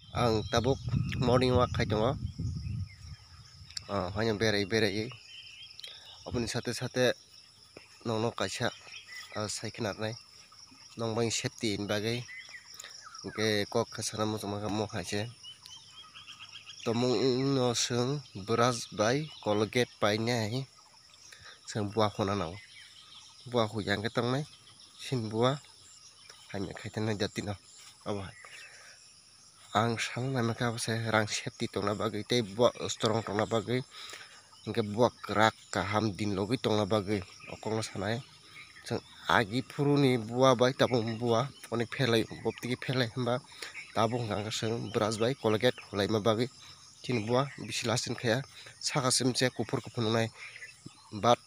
Ang tabuk morning walk खाइदों हाय बेरायै अपनी साथे नोंनो काइसा साइकेल नारनाय नंबां सेफ्टी बागै के कक खसाना मोजां हाइसे तमुंनो जों ब्रास बाय कलगेट बायनाय जों बुआ खनानाव बुआखौ यांगे तंनाय सिन बुआ हायमे खाइथानाय जातिनो अब आं साननाय माखासे रां सेफ्टी तंना बागै ते बुआ स्ट्रं तंना बागै इनके बुआ क्राक गाहाम दिन लगे तंना बागै अकंनो सानाय जों आगि फुरुनि बुआ बाय ताबुं बुआ अनेक फेलाय बप्तिगि फेलाय होमबा ताबुं गांगा जों ब्रास बाय कलगेट हलायमा बागै tin बुआ बिसिलासिन खाया सागासिम जे कुफुर कुफुनुनाय बाद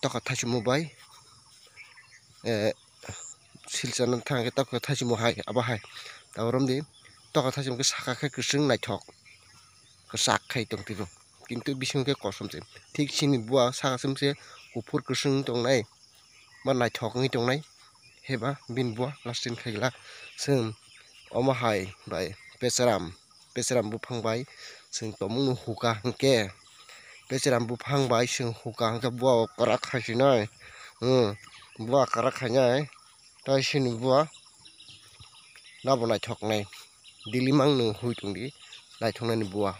तका थासिमु बाय सिलजान थांगे तका थासिमु हाय आबाहाय तावरमदि तका थासिमके साखाखे गोसों नायथक गोसाक खाय तंतिबो किन्तु बिसिमके कसमसे ठीक सिनि बुआ सागासिमसे कुफुर गोसों तंनाय बा नायथकनि तंनाय हेबा बिन बुआ लास्टिन खायला जों अमाहाय बाय बेसराम बुफांबाय जों तमुंनो हुका हंके बेसराम बुफांबाय जों हुका हंके बुआ करा खायसिनाय बुआ करा खायनाय ताइसिनि बुआ नाबो नायथकनाय दिल्ली मांनो हुइतुंदि नायथकनायनि बुआ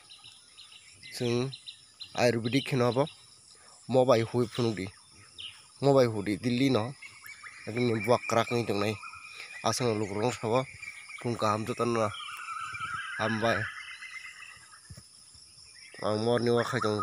जों आयुर्वेदिक खिनाबो मबाइ हुइ फुनुदि मबाइ हुदि दिल्ली न अगिनि बुआ क्राकनि तंनाय आसाम लुग्रं साबा फुंका हमजो तन्ना हामबाय आं मरनिं वाक खाइदों